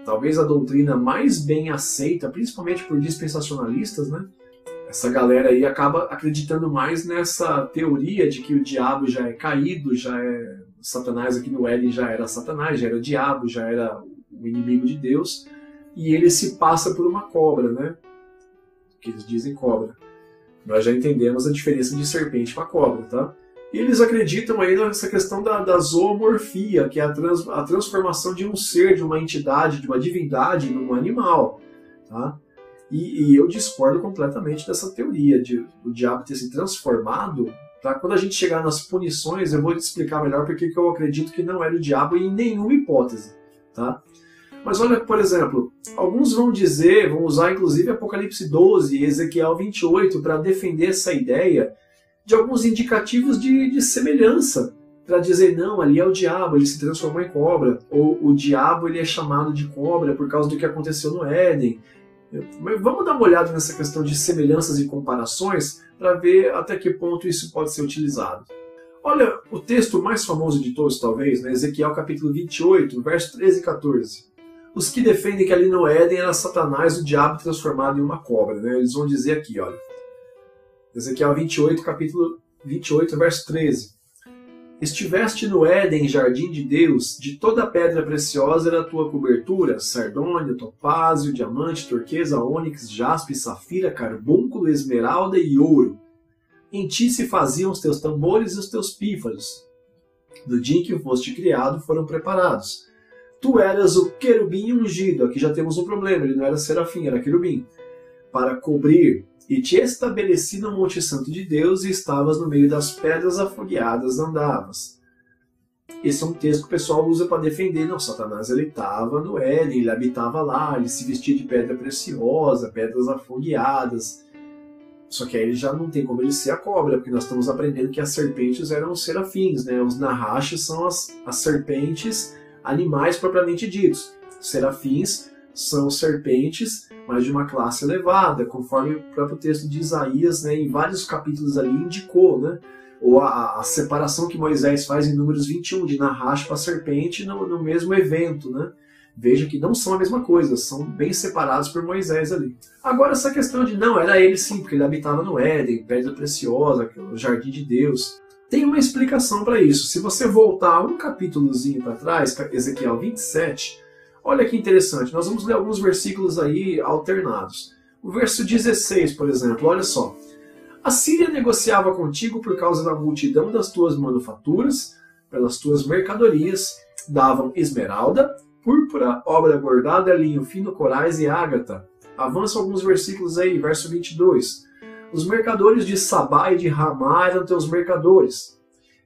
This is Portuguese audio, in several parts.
talvez a doutrina mais bem aceita, principalmente por dispensacionalistas, né? Essa galera aí acaba acreditando mais nessa teoria de que o diabo já é caído, já é Satanás aqui no Éden, já era Satanás, já era o diabo, já era o inimigo de Deus, e ele se passa por uma cobra, né? Que eles dizem cobra. Nós já entendemos a diferença de serpente para cobra, tá? E eles acreditam aí nessa questão da zoomorfia, que é a transformação de um ser, de uma entidade, de uma divindade num animal, tá? E eu discordo completamente dessa teoria de o diabo ter se transformado. Tá? Quando a gente chegar nas punições, eu vou te explicar melhor porque eu acredito que não era o diabo em nenhuma hipótese. Tá? Mas olha, por exemplo, alguns vão usar inclusive Apocalipse 12 e Ezequiel 28 para defender essa ideia de alguns indicativos de semelhança, para dizer, não, ali é o diabo, ele se transformou em cobra, ou o diabo ele é chamado de cobra por causa do que aconteceu no Éden. Mas vamos dar uma olhada nessa questão de semelhanças e comparações para ver até que ponto isso pode ser utilizado. Olha, o texto mais famoso de todos, talvez, né? Ezequiel capítulo 28, verso 13 e 14. Os que defendem que ali no Éden era Satanás, o diabo transformado em uma cobra. Né? Eles vão dizer aqui, olha. Ezequiel 28, capítulo 28, verso 13. Estiveste no Éden, jardim de Deus, de toda pedra preciosa era a tua cobertura, sardônio, topázio, diamante, turquesa, ônix, jaspe, safira, carbúnculo, esmeralda e ouro. Em ti se faziam os teus tambores e os teus pífaros. No dia em que foste criado foram preparados. Tu eras o querubim ungido, aqui já temos um problema, ele não era serafim, era querubim, para cobrir. E te estabeleci no Monte Santo de Deus e estavas no meio das pedras afogueadas, andavas. Esse é um texto que o pessoal usa para defender. Não, Satanás ele estava no Éden, ele habitava lá, ele se vestia de pedra preciosa, pedras afogueadas. Só que aí ele já não tem como ele ser a cobra, porque nós estamos aprendendo que as serpentes eram os serafins, né? Os narrachos são as serpentes, animais propriamente ditos. Serafins são serpentes, mas de uma classe elevada, conforme o próprio texto de Isaías, né, em vários capítulos ali indicou, né, ou a separação que Moisés faz em Números 21, de narracho para serpente no mesmo evento. Né? Veja que não são a mesma coisa, são bem separados por Moisés ali. Agora essa questão de não, era ele sim, porque ele habitava no Éden, pedra preciosa, o jardim de Deus. Tem uma explicação para isso. Se você voltar um capítulozinho para trás, Ezequiel 27, olha que interessante, nós vamos ler alguns versículos aí alternados. O verso 16, por exemplo, olha só. A Síria negociava contigo por causa da multidão das tuas manufaturas, pelas tuas mercadorias, davam esmeralda, púrpura, obra bordada, linho fino, corais e ágata. Avança alguns versículos aí, verso 22. Os mercadores de Sabá e de Ramá eram teus mercadores.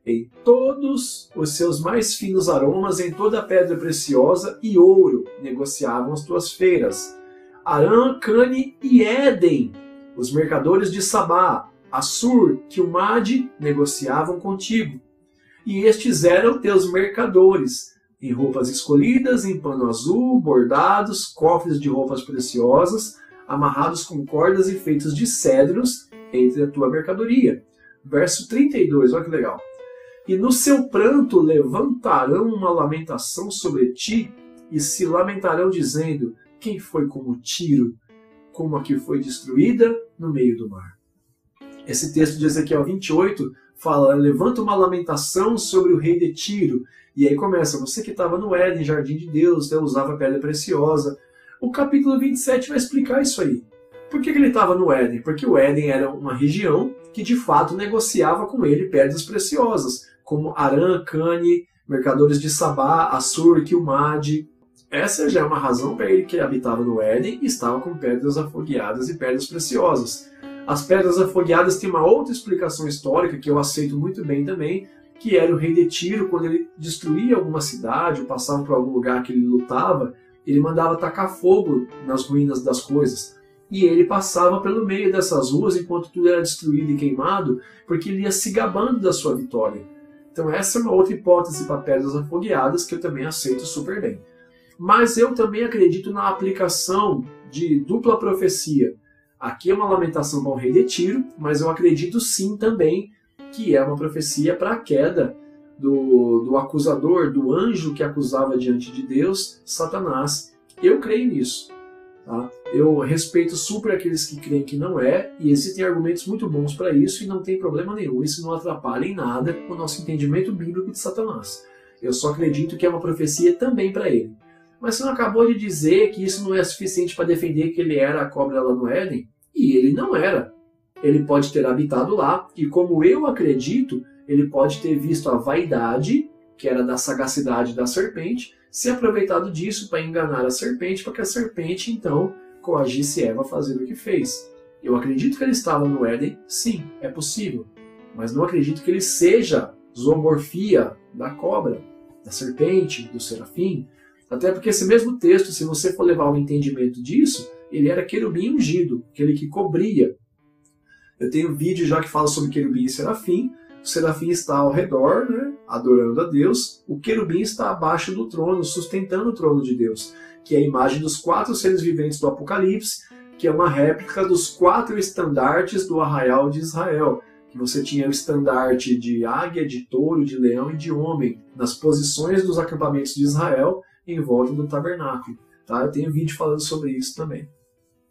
Em todos os seus mais finos aromas, em toda a pedra preciosa e ouro, negociavam as tuas feiras. Arã, Cane e Éden, os mercadores de Sabá, Assur, Quilmade, negociavam contigo. E estes eram teus mercadores, em roupas escolhidas, em pano azul, bordados, cofres de roupas preciosas, amarrados com cordas e feitos de cedros, entre a tua mercadoria. Verso 32, olha que legal. E no seu pranto levantarão uma lamentação sobre ti, e se lamentarão dizendo, quem foi como Tiro, como a que foi destruída no meio do mar. Esse texto de Ezequiel 28 fala, levanta uma lamentação sobre o rei de Tiro. E aí começa, você que estava no Éden, jardim de Deus, usava pedra preciosa. O capítulo 27 vai explicar isso aí. Por que ele estava no Éden? Porque o Éden era uma região que de fato negociava com ele pedras preciosas, como Arã, Cane, mercadores de Sabá, Assur, Quilmade. Essa já é uma razão para ele que habitava no Éden e estava com pedras afogueadas e pedras preciosas. As pedras afogueadas têm uma outra explicação histórica que eu aceito muito bem também, que era o rei de Tiro, quando ele destruía alguma cidade ou passava por algum lugar que ele lutava, ele mandava tacar fogo nas ruínas das coisas. E ele passava pelo meio dessas ruas enquanto tudo era destruído e queimado, porque ele ia se gabando da sua vitória. Então essa é uma outra hipótese para pedras afogueadas que eu também aceito super bem. Mas eu também acredito na aplicação de dupla profecia. Aqui é uma lamentação para o rei de Tiro, mas eu acredito sim também que é uma profecia para a queda do acusador, do anjo que acusava diante de Deus, Satanás, Eu creio nisso. Tá? Eu respeito super aqueles que creem que não é, e existem argumentos muito bons para isso, e não tem problema nenhum. Isso não atrapalha em nada o nosso entendimento bíblico de Satanás. Eu só acredito que é uma profecia também para ele. Mas você não acabou de dizer que isso não é suficiente para defender que ele era a cobra lá no Éden? E ele não era. Ele pode ter habitado lá, e como eu acredito, ele pode ter visto a vaidade, que era da sagacidade da serpente, se aproveitado disso para enganar a serpente, para que a serpente, então, coagisse Eva a fazer o que fez. Eu acredito que ele estava no Éden, sim, é possível. Mas não acredito que ele seja zoomorfia da cobra, da serpente, do serafim. Até porque esse mesmo texto, se você for levar ao entendimento disso, ele era querubim ungido, aquele que cobria. Eu tenho um vídeo já que fala sobre querubim e serafim. O serafim está ao redor, né, adorando a Deus. O querubim está abaixo do trono, sustentando o trono de Deus, que é a imagem dos 4 seres viventes do Apocalipse, que é uma réplica dos 4 estandartes do arraial de Israel. Que você tinha o estandarte de águia, de touro, de leão e de homem, nas posições dos acampamentos de Israel, em volta do tabernáculo. Tá? Eu tenho um vídeo falando sobre isso também.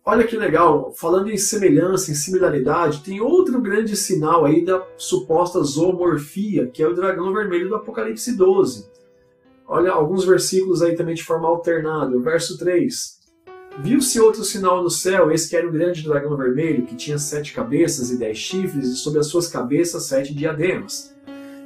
Olha que legal, falando em semelhança, em similaridade, tem outro grande sinal aí da suposta zoomorfia, que é o dragão vermelho do Apocalipse 12. Olha alguns versículos aí também de forma alternada. O verso 3. Viu-se outro sinal no céu, esse que era o grande dragão vermelho, que tinha 7 cabeças e 10 chifres, e sobre as suas cabeças 7 diademas.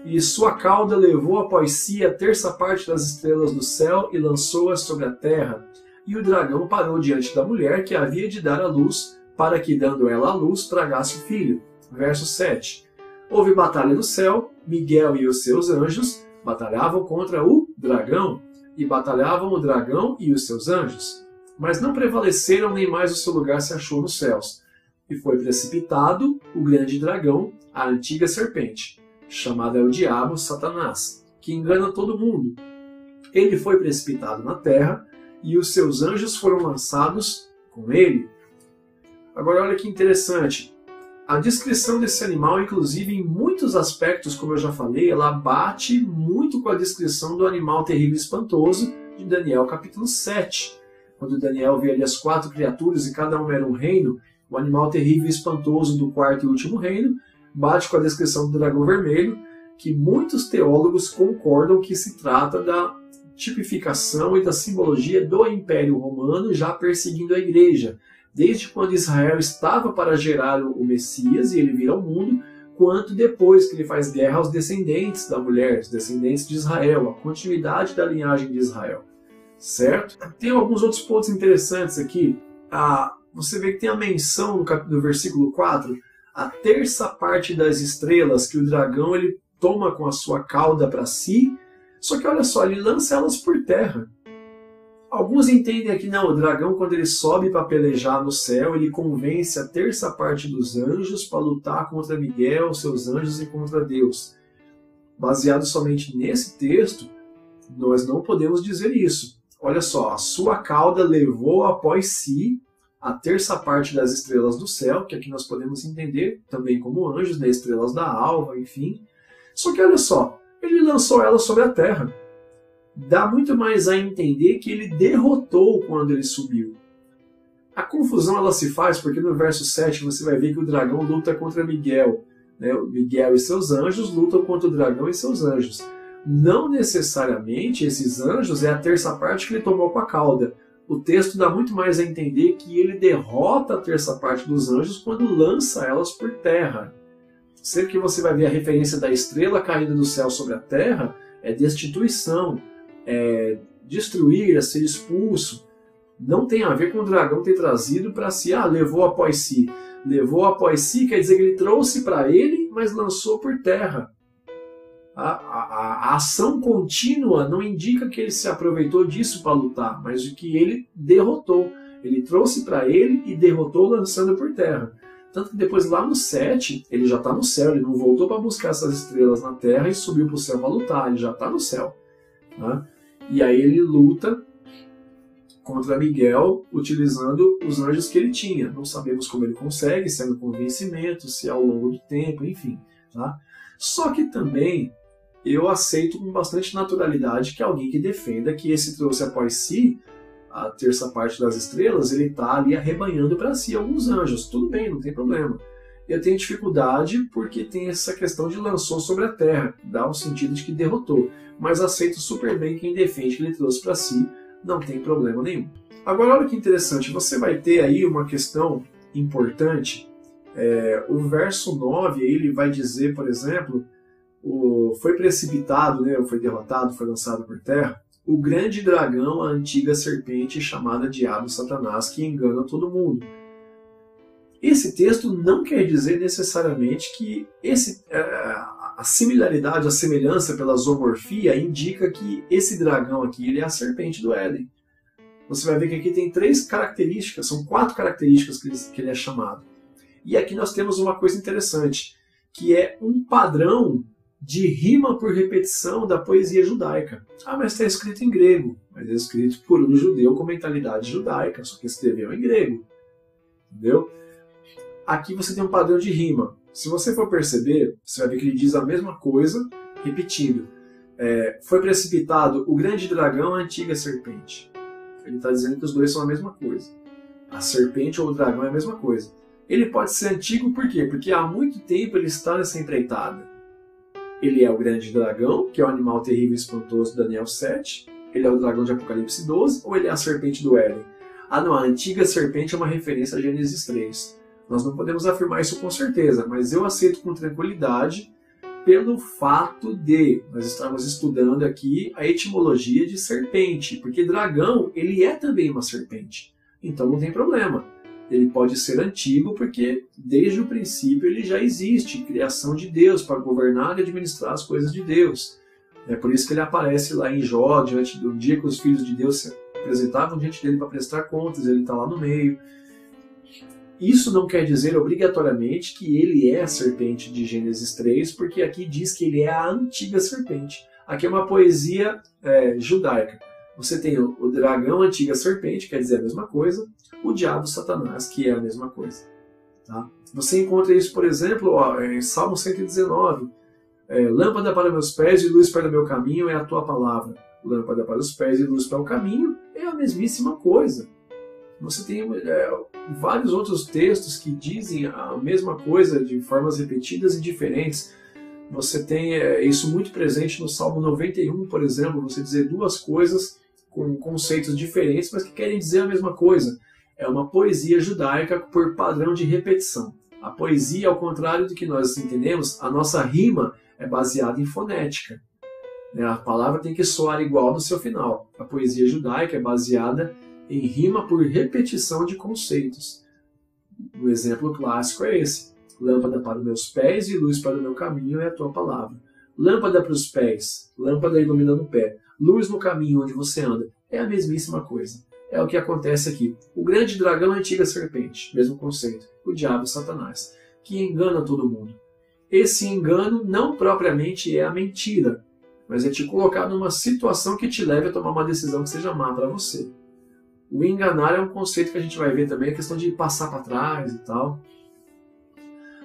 E sua cauda levou após si a terça parte das estrelas do céu e lançou-as sobre a terra. E o dragão parou diante da mulher que havia de dar à luz, para que, dando ela à luz, tragasse o filho. Verso 7. Houve batalha no céu, Miguel e os seus anjos batalhavam contra o dragão, e batalhavam o dragão e os seus anjos. Mas não prevaleceram, nem mais o seu lugar se achou nos céus. E foi precipitado o grande dragão, a antiga serpente, chamada é o diabo, Satanás, que engana todo mundo. Ele foi precipitado na terra, e os seus anjos foram lançados com ele. Agora olha que interessante. A descrição desse animal, inclusive em muitos aspectos, como eu já falei, ela bate muito com a descrição do animal terrível e espantoso de Daniel capítulo 7. Quando Daniel vê ali as 4 criaturas e cada uma era um reino, o animal terrível e espantoso do 4º e último reino bate com a descrição do dragão vermelho, que muitos teólogos concordam que se trata da tipificação e da simbologia do Império Romano já perseguindo a igreja, desde quando Israel estava para gerar o Messias e ele vir ao mundo, quanto depois que ele faz guerra aos descendentes da mulher, os descendentes de Israel, a continuidade da linhagem de Israel. Certo? Tem alguns outros pontos interessantes aqui. Você vê que tem a menção no versículo 4, a terça parte das estrelas que o dragão ele toma com a sua cauda para si. Só que olha só, ele lança elas por terra. Alguns entendem aqui, não, o dragão quando ele sobe para pelejar no céu, ele convence a terça parte dos anjos para lutar contra Miguel, seus anjos e contra Deus. Baseado somente nesse texto, nós não podemos dizer isso. Olha só, a sua cauda levou após si a terça parte das estrelas do céu, que aqui nós podemos entender também como anjos, né, estrelas da alva, enfim. Só que olha só, ele lançou ela sobre a terra. Dá muito mais a entender que ele derrotou quando ele subiu. A confusão ela se faz porque no verso 7 você vai ver que o dragão luta contra Miguel. Né? Miguel e seus anjos lutam contra o dragão e seus anjos. Não necessariamente esses anjos é a terça parte que ele tomou com a cauda. O texto dá muito mais a entender que ele derrota a terça parte dos anjos quando lança elas por terra. Sempre que você vai ver a referência da estrela caindo do céu sobre a terra, é destituição, é destruir, é ser expulso. Não tem a ver com o dragão ter trazido para si, levou após si. Levou após si quer dizer que ele trouxe para ele, mas lançou por terra. A ação contínua não indica que ele se aproveitou disso para lutar, mas de que ele derrotou. Ele trouxe para ele e derrotou lançando por terra. Tanto que depois lá no 7, ele já está no céu, ele não voltou para buscar essas estrelas na terra e subiu para o céu para lutar, ele já está no céu. Tá? E aí ele luta contra Miguel utilizando os anjos que ele tinha. Não sabemos como ele consegue, se é no convencimento, se é ao longo do tempo, enfim. Tá? Só que também eu aceito com bastante naturalidade que alguém que defenda que esse trouxe após si a terça parte das estrelas, ele está ali arrebanhando para si alguns anjos. Tudo bem, não tem problema. Eu tenho dificuldade porque tem essa questão de lançou sobre a terra, dá um sentido de que derrotou. Mas aceito super bem quem defende que ele trouxe para si, não tem problema nenhum. Agora, olha que interessante, você vai ter aí uma questão importante. O verso 9, ele vai dizer, por exemplo, foi precipitado, né, foi derrotado, foi lançado por terra, o grande dragão, a antiga serpente chamada Diabo Satanás, que engana todo mundo. Esse texto não quer dizer necessariamente que a similaridade, a semelhança pela zoomorfia indica que esse dragão aqui ele é a serpente do Éden. Você vai ver que aqui tem 3 características, são 4 características que ele é chamado. E aqui nós temos uma coisa interessante, que é um padrão de rima por repetição da poesia judaica. Ah, mas está escrito em grego. Mas é escrito por um judeu com mentalidade judaica, só que escreveu em grego. Entendeu? Aqui você tem um padrão de rima. Se você for perceber, você vai ver que ele diz a mesma coisa, repetindo. Foi precipitado o grande dragão, a antiga serpente. Ele está dizendo que os dois são a mesma coisa. A serpente ou o dragão é a mesma coisa. Ele pode ser antigo por quê? Porque há muito tempo ele está nessa empreitada. Ele é o grande dragão, que é o animal terrível e espantoso de Daniel 7. Ele é o dragão de Apocalipse 12, ou ele é a serpente do Éden? Ah não, a antiga serpente é uma referência a Gênesis 3. Nós não podemos afirmar isso com certeza, mas eu aceito com tranquilidade pelo fato de nós estarmos estudando aqui a etimologia de serpente, porque dragão, ele é também uma serpente. Então não tem problema. Ele pode ser antigo porque desde o princípio ele já existe, criação de Deus para governar e administrar as coisas de Deus. É por isso que ele aparece lá em Jó, diante do dia que os filhos de Deus se apresentavam diante dele para prestar contas, ele está lá no meio. Isso não quer dizer obrigatoriamente que ele é a serpente de Gênesis 3, porque aqui diz que ele é a antiga serpente. Aqui é uma poesia judaica. Você tem o dragão, a antiga serpente, quer dizer a mesma coisa, o diabo, Satanás, que é a mesma coisa. Tá? Você encontra isso, por exemplo, em Salmo 119. Lâmpada para meus pés e luz para o meu caminho é a tua palavra. Lâmpada para os pés e luz para o caminho é a mesmíssima coisa. Você tem vários outros textos que dizem a mesma coisa de formas repetidas e diferentes. Você tem isso muito presente no Salmo 91, por exemplo, você dizer duas coisas com conceitos diferentes, mas que querem dizer a mesma coisa. É uma poesia judaica por padrão de repetição. A poesia, ao contrário do que nós entendemos, a nossa rima é baseada em fonética. A palavra tem que soar igual no seu final. A poesia judaica é baseada em rima por repetição de conceitos. O exemplo clássico é esse. Lâmpada para os meus pés e luz para o meu caminho é a tua palavra. Lâmpada para os pés, lâmpada iluminando o pé. Luz no caminho onde você anda. É a mesmíssima coisa. É o que acontece aqui. O grande dragão é a antiga serpente, mesmo conceito. O diabo, Satanás, que engana todo mundo. Esse engano não propriamente é a mentira, mas é te colocar numa situação que te leve a tomar uma decisão que seja má para você. O enganar é um conceito que a gente vai ver também, a questão de passar para trás e tal.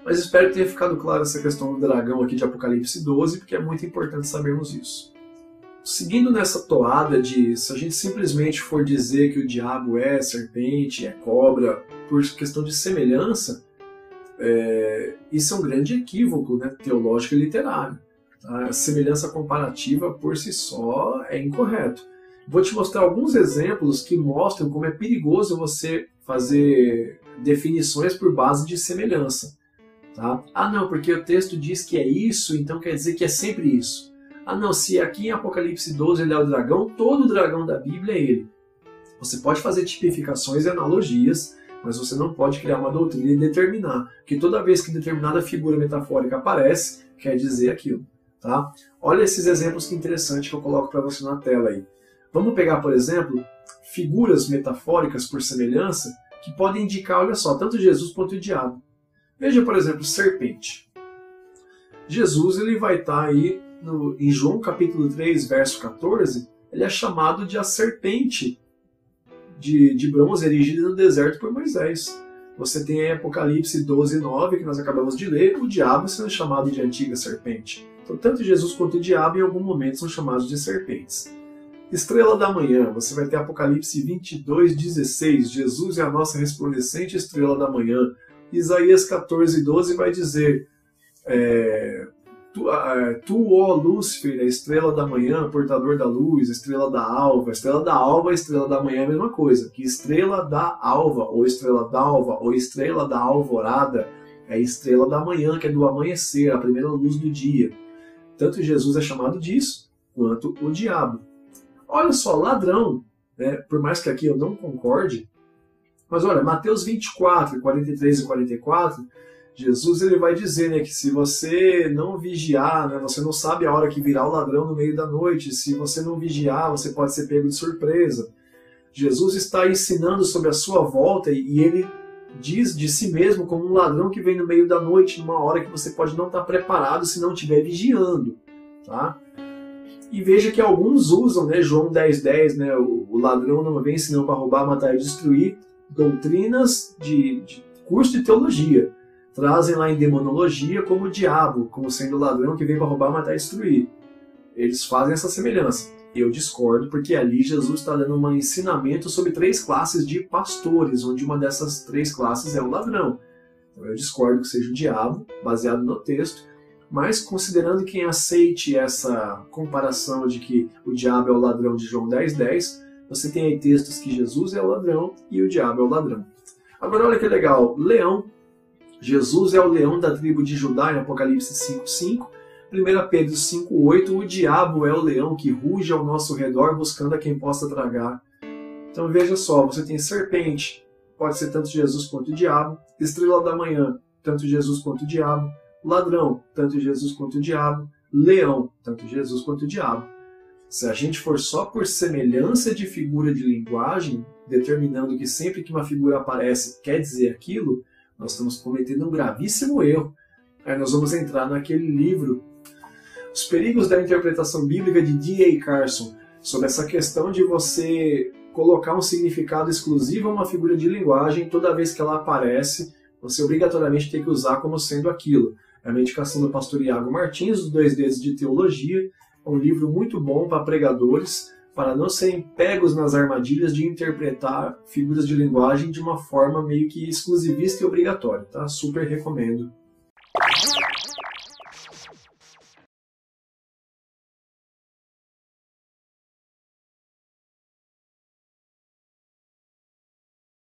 Mas espero que tenha ficado claro essa questão do dragão aqui de Apocalipse 12, porque é muito importante sabermos isso. Seguindo nessa toada de, se a gente simplesmente for dizer que o diabo é serpente, é cobra, por questão de semelhança, isso é um grande equívoco, né, teológico e literário. A semelhança comparativa por si só é incorreto. Vou te mostrar alguns exemplos que mostram como é perigoso você fazer definições por base de semelhança. Tá? Ah não, porque o texto diz que é isso, então quer dizer que é sempre isso. Ah não, se aqui em Apocalipse 12 ele é o dragão, todo dragão da Bíblia é ele. Você pode fazer tipificações e analogias, mas você não pode criar uma doutrina e determinar que toda vez que determinada figura metafórica aparece, quer dizer aquilo. Tá? Olha esses exemplos que interessantes que eu coloco para você na tela aí. Vamos pegar, por exemplo, figuras metafóricas por semelhança que podem indicar, olha só, tanto Jesus quanto o diabo. Veja, por exemplo, serpente. Jesus ele vai estar aí em João capítulo 3, verso 14, ele é chamado de a serpente de bronze erigida no deserto por Moisés. Você tem aí Apocalipse 12, 9, que nós acabamos de ler, o diabo sendo chamado de antiga serpente. Então, tanto Jesus quanto o diabo, em algum momento, são chamados de serpentes. Estrela da manhã, você vai ter Apocalipse 22:16, Jesus é a nossa resplandecente estrela da manhã. Isaías 14:12 vai dizer, tu, ó Lúcifer, a estrela da manhã, portador da luz, estrela da alva. Estrela da alva e estrela da manhã é a mesma coisa, que estrela da alva, ou estrela d'alva, ou estrela da alvorada, é a estrela da manhã, que é do amanhecer, a primeira luz do dia. Tanto Jesus é chamado disso, quanto o diabo. Olha só, ladrão, né? Por mais que aqui eu não concorde, mas olha, Mateus 24, 43 e 44, Jesus ele vai dizer, né, que se você não vigiar, né, você não sabe a hora que virá o ladrão no meio da noite, se você não vigiar, você pode ser pego de surpresa. Jesus está ensinando sobre a sua volta e ele diz de si mesmo como um ladrão que vem no meio da noite, numa hora que você pode não estar preparado se não estiver vigiando. Tá? E veja que alguns usam, né, João 10:10, né, o ladrão não vem senão para roubar, matar e destruir, doutrinas de curso de teologia. Trazem lá em demonologia como o diabo, como sendo o ladrão que vem para roubar, matar e destruir. Eles fazem essa semelhança. Eu discordo, porque ali Jesus está dando um ensinamento sobre 3 classes de pastores, onde uma dessas 3 classes é o ladrão. Então eu discordo que seja o diabo, baseado no texto, mas considerando quem aceite essa comparação de que o diabo é o ladrão de João 10:10, você tem aí textos que Jesus é o ladrão e o diabo é o ladrão. Agora olha que legal, leão. Jesus é o leão da tribo de Judá em Apocalipse 5:5. 1 Pedro 5:8, o diabo é o leão que ruge ao nosso redor buscando a quem possa tragar. Então veja só, você tem serpente, pode ser tanto Jesus quanto o diabo, estrela da manhã, tanto Jesus quanto o diabo, ladrão, tanto Jesus quanto o diabo, leão, tanto Jesus quanto o diabo. Se a gente for só por semelhança de figura de linguagem, determinando que sempre que uma figura aparece quer dizer aquilo, nós estamos cometendo um gravíssimo erro. Aí nós vamos entrar naquele livro, Os Perigos da Interpretação Bíblica, de D.A. Carson, sobre essa questão de você colocar um significado exclusivo a uma figura de linguagem, toda vez que ela aparece, você obrigatoriamente tem que usar como sendo aquilo. É uma indicação do pastor Iago Martins, dos 2 Dedos de Teologia, é um livro muito bom para pregadores, para não serem pegos nas armadilhas de interpretar figuras de linguagem de uma forma meio que exclusivista e obrigatória. Tá? Super recomendo.